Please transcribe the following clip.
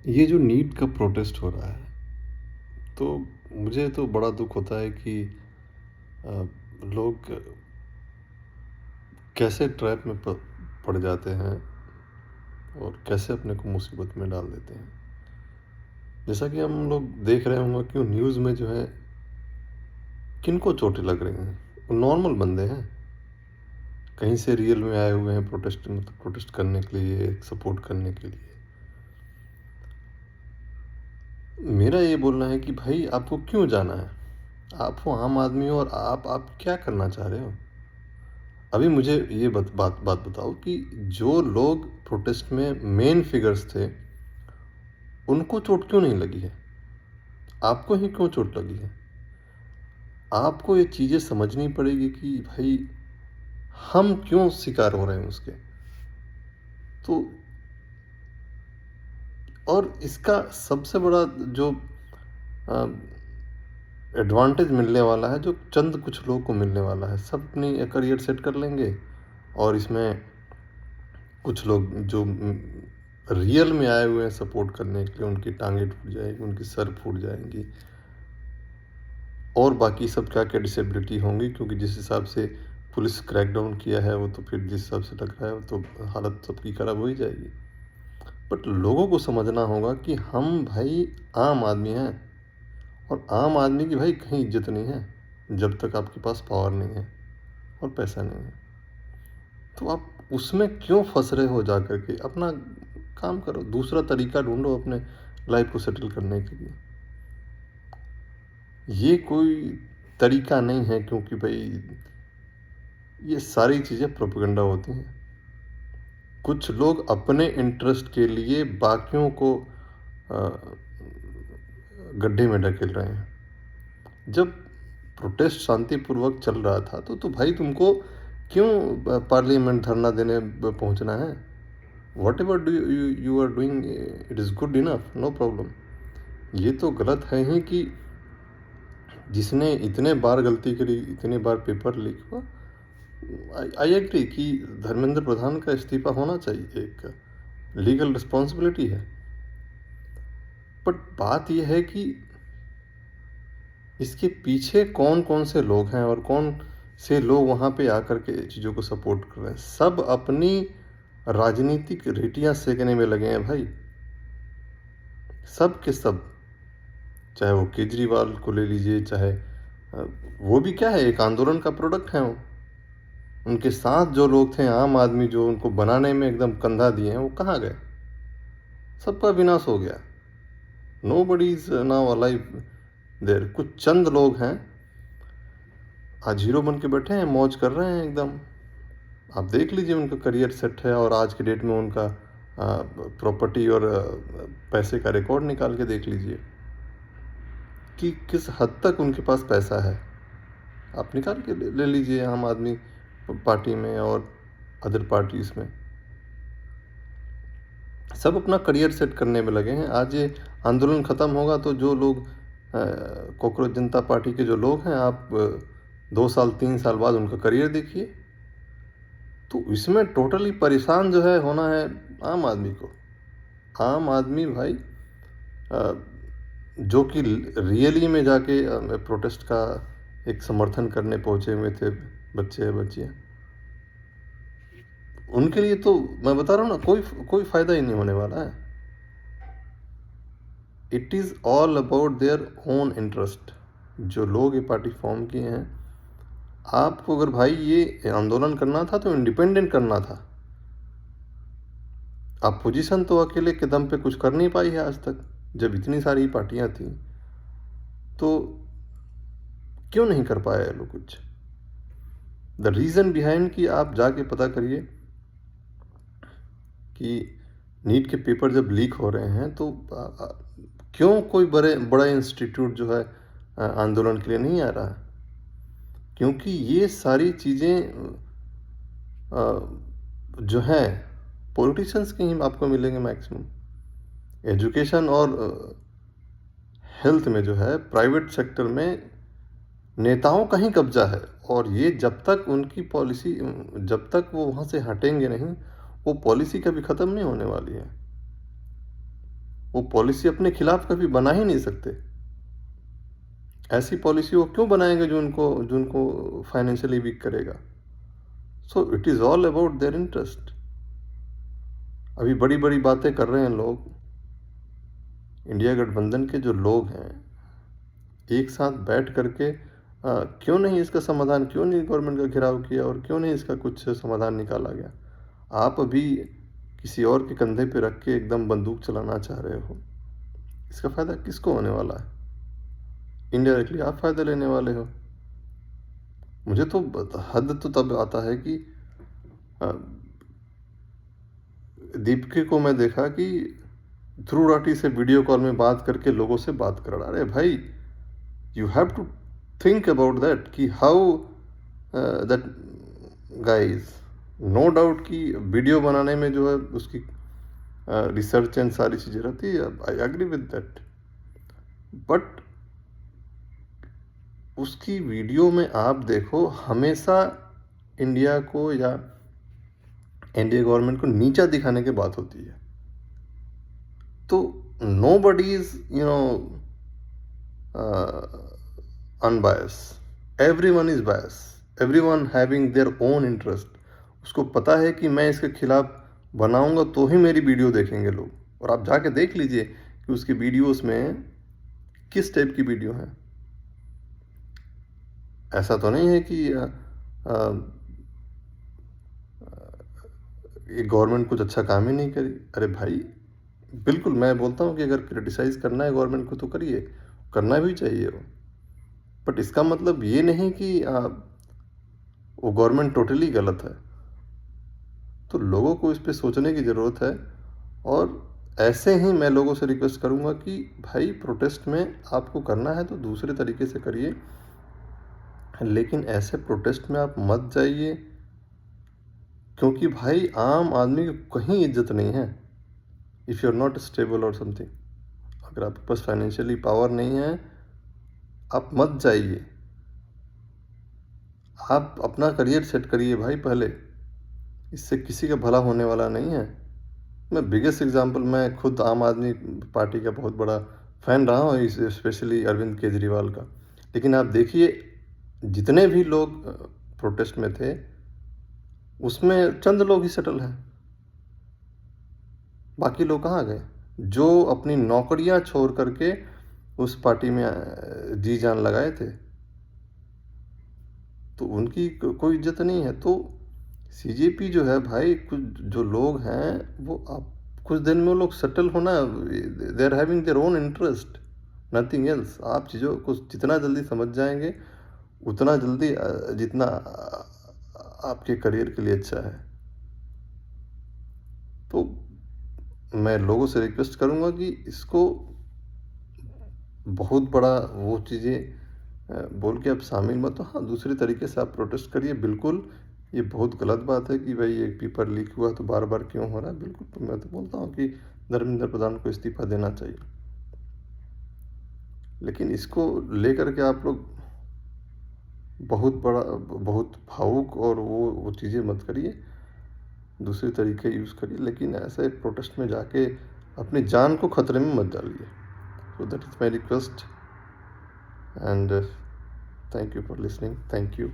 ये जो नीट का प्रोटेस्ट हो रहा है, तो मुझे तो बड़ा दुख होता है कि अ, लोग कैसे ट्रैप में पड़ जाते हैं और कैसे अपने को मुसीबत में डाल देते हैं। जैसा कि हम लोग देख रहे होंगे कि न्यूज़ में जो है किनको चोटें लग रही हैं, वो नॉर्मल बंदे हैं। कहीं से रियल में आए हुए हैं प्रोटेस्ट, मतलब प्रोटेस्ट करने के लिए, सपोर्ट करने के लिए। मेरा ये बोलना है कि भाई आपको क्यों जाना है? आप हो आम आदमी हो और आप क्या करना चाह रहे हो? अभी मुझे ये बात बताओ कि जो लोग प्रोटेस्ट में मेन फिगर्स थे, उनको चोट क्यों नहीं लगी है? आपको ही क्यों चोट लगी है? आपको ये चीज़ें समझनी पड़ेगी कि भाई हम क्यों शिकार हो रहे हैं उसके। तो और इसका सबसे बड़ा जो एडवांटेज मिलने वाला है, जो चंद कुछ लोगों को मिलने वाला है, सब अपनी करियर सेट कर लेंगे और इसमें कुछ लोग जो रियल में आए हुए हैं सपोर्ट करने के लिए, उनकी टांगें टूट जाएगी, उनकी सर फूट जाएंगी और बाकी सब क्या क्या डिसेबिलिटी होंगी, क्योंकि जिस हिसाब से पुलिस क्रैकडाउन किया है वो तो फिर जिस हिसाब से लग रहा है वो तो हालत सबकी खराब हो ही जाएगी। बट लोगों को समझना होगा कि हम भाई आम आदमी हैं और आम आदमी की भाई कहीं इज्जत नहीं है जब तक आपके पास पावर नहीं है और पैसा नहीं है। तो आप उसमें क्यों फंस रहे हो? जा करके अपना काम करो, दूसरा तरीका ढूंढो अपने लाइफ को सेटल करने के लिए। ये कोई तरीका नहीं है, क्योंकि भाई ये सारी चीज़ें प्रोपेगेंडा होती हैं। कुछ लोग अपने इंटरेस्ट के लिए बाकियों को गड्ढे में ढकेल रहे हैं। जब प्रोटेस्ट शांतिपूर्वक चल रहा था तो भाई तुमको क्यों पार्लियामेंट धरना देने पहुंचना है? Whatever do you are doing, it is good enough, no problem. ये तो गलत है ही कि जिसने इतने बार गलती करी, इतने बार पेपर लीक हुआ। आई एग्री कि धर्मेंद्र प्रधान का इस्तीफा होना चाहिए, एक लीगल रिस्पॉन्सिबिलिटी है। बट बात यह है कि इसके पीछे कौन कौन से लोग हैं और कौन से लोग वहाँ पे आकर के चीज़ों को सपोर्ट कर रहे हैं। सब अपनी राजनीतिक रेटियां सेकने में लगे हैं भाई, सब के सब। चाहे वो केजरीवाल को ले लीजिए, चाहे वो भी क्या है, एक आंदोलन का प्रोडक्ट है वो। उनके साथ जो लोग थे आम आदमी, जो उनको बनाने में एकदम कंधा दिए हैं, वो कहाँ गए? सबका विनाश हो गया। Nobody is now alive there. कुछ चंद लोग हैं आज हीरो बन के बैठे हैं, मौज कर रहे हैं एकदम। आप देख लीजिए, उनका करियर सेट है और आज के डेट में उनका प्रॉपर्टी और पैसे का रिकॉर्ड निकाल के देख लीजिए कि किस हद तक उनके पास पैसा है। आप निकाल के ले लीजिए आम आदमी पार्टी में और अदर पार्टीज में। सब अपना करियर सेट करने में लगे हैं। आज ये आंदोलन ख़त्म होगा तो जो लोग कॉकरोच जनता पार्टी के जो लोग हैं, आप 2 साल 3 साल बाद उनका करियर देखिए। तो इसमें टोटली परेशान जो है होना है आम आदमी को। आम आदमी भाई जो कि रियली में जाके प्रोटेस्ट का एक समर्थन करने पहुंचे हुए थे बच्चे बच्चियाँ, उनके लिए तो मैं बता रहा हूँ ना, कोई कोई फ़ायदा ही नहीं होने वाला है। It is all about their own interest. जो लोग ये पार्टी फॉर्म किए हैं, आपको अगर भाई ये आंदोलन करना था तो इंडिपेंडेंट करना था। अपोजिशन तो अकेले के दम पे कुछ कर नहीं पाई है आज तक, जब इतनी सारी पार्टियां थी। तो क्यों नहीं कर पाए लोग कुछ? द रीज़न बिहाइंड कि आप जाके पता करिए कि नीट के पेपर जब लीक हो रहे हैं तो क्यों कोई बड़ा इंस्टीट्यूट जो है आंदोलन के लिए नहीं आ रहा है? क्योंकि ये सारी चीज़ें जो हैं पॉलिटिशियंस के ही आपको मिलेंगे मैक्सिमम। एजुकेशन और हेल्थ में जो है, प्राइवेट सेक्टर में नेताओं का ही कब्जा है। और ये जब तक उनकी पॉलिसी, जब तक वो वहाँ से हटेंगे नहीं, वो पॉलिसी कभी ख़त्म नहीं होने वाली है। वो पॉलिसी अपने खिलाफ कभी बना ही नहीं सकते। ऐसी पॉलिसी वो क्यों बनाएंगे जो उनको फाइनेंशियली वीक करेगा। So it is all about their interest. अभी बड़ी बड़ी बातें कर रहे हैं लोग, इंडिया गठबंधन के जो लोग हैं, एक साथ बैठ करके क्यों नहीं इसका समाधान, क्यों नहीं गवर्नमेंट का घेराव किया और क्यों नहीं इसका कुछ समाधान निकाला गया। आप अभी किसी और के कंधे पे रख के एकदम बंदूक चलाना चाह रहे हो। इसका फ़ायदा किसको होने वाला है? इनडायरेक्टली आप फ़ायदा लेने वाले हो। मुझे तो हद तो तब आता है कि दीपिका को मैं देखा कि थ्रू राठी से वीडियो कॉल में बात करके लोगों से बात कर रहा। अरे भाई, you have to think about that कि how that guys, no doubt कि वीडियो बनाने में जो है उसकी रिसर्च एंड सारी चीज़ें रहती है, I agree with that, but उसकी वीडियो में आप देखो हमेशा इंडिया को या इंडिया गवर्नमेंट को नीचा दिखाने की बात होती है। तो nobody is unbias, everyone is bias, everyone having their own interest. उसको पता है कि मैं इसके खिलाफ बनाऊंगा तो ही मेरी वीडियो देखेंगे लोग। और आप जाके देख लीजिए कि उसकी वीडियोस में किस टाइप की वीडियो है। ऐसा तो नहीं है कि ये गवर्नमेंट कुछ अच्छा काम ही नहीं करी। अरे भाई, बिल्कुल मैं बोलता हूँ कि अगर क्रिटिसाइज़ करना है गवर्नमेंट को तो करिए, करना भी चाहिए वो, बट इसका मतलब ये नहीं कि वो गवर्नमेंट टोटली गलत है। तो लोगों को इस पे सोचने की ज़रूरत है। और ऐसे ही मैं लोगों से रिक्वेस्ट करूँगा कि भाई, प्रोटेस्ट में आपको करना है तो दूसरे तरीके से करिए, लेकिन ऐसे प्रोटेस्ट में आप मत जाइए, क्योंकि भाई आम आदमी की कहीं इज्जत नहीं है। If you are not stable और समथिंग, अगर आपके पास फाइनेंशियली पावर नहीं है, आप मत जाइए। आप अपना करियर सेट करिए भाई पहले, इससे किसी का भला होने वाला नहीं है। मैं बिगेस्ट एग्जांपल, मैं खुद आम आदमी पार्टी का बहुत बड़ा फ़ैन रहा हूँ, स्पेशली अरविंद केजरीवाल का। लेकिन आप देखिए, जितने भी लोग प्रोटेस्ट में थे उसमें चंद लोग ही सेटल हैं, बाकी लोग कहाँ गए? जो अपनी नौकरियां छोड़ करके उस पार्टी में जी जान लगाए थे, तो उनकी कोई इज्जत नहीं है। तो सीजेपी जो है भाई, कुछ जो लोग हैं वो आप कुछ दिन में वो लोग सेटल होना, they are having their own interest, nothing else. आप चीज़ों को जितना जल्दी समझ जाएंगे उतना जल्दी जितना आपके करियर के लिए अच्छा है। तो मैं लोगों से रिक्वेस्ट करूंगा कि इसको बहुत बड़ा वो चीज़ें बोल के आप शामिल मत हो। हाँ, दूसरे तरीके से आप प्रोटेस्ट करिए, बिल्कुल। ये बहुत गलत बात है कि भाई एक पेपर लीक हुआ तो बार बार क्यों हो रहा है। बिल्कुल, तो मैं तो बोलता हूँ कि धर्मेंद्र प्रधान को इस्तीफा देना चाहिए, लेकिन इसको लेकर के आप लोग बहुत भावुक और वो चीज़ें मत करिए, दूसरे तरीके यूज़ करिए, लेकिन ऐसे प्रोटेस्ट में जाके अपनी जान को खतरे में मत डालिए। So that is my request, and thank you for listening. Thank you.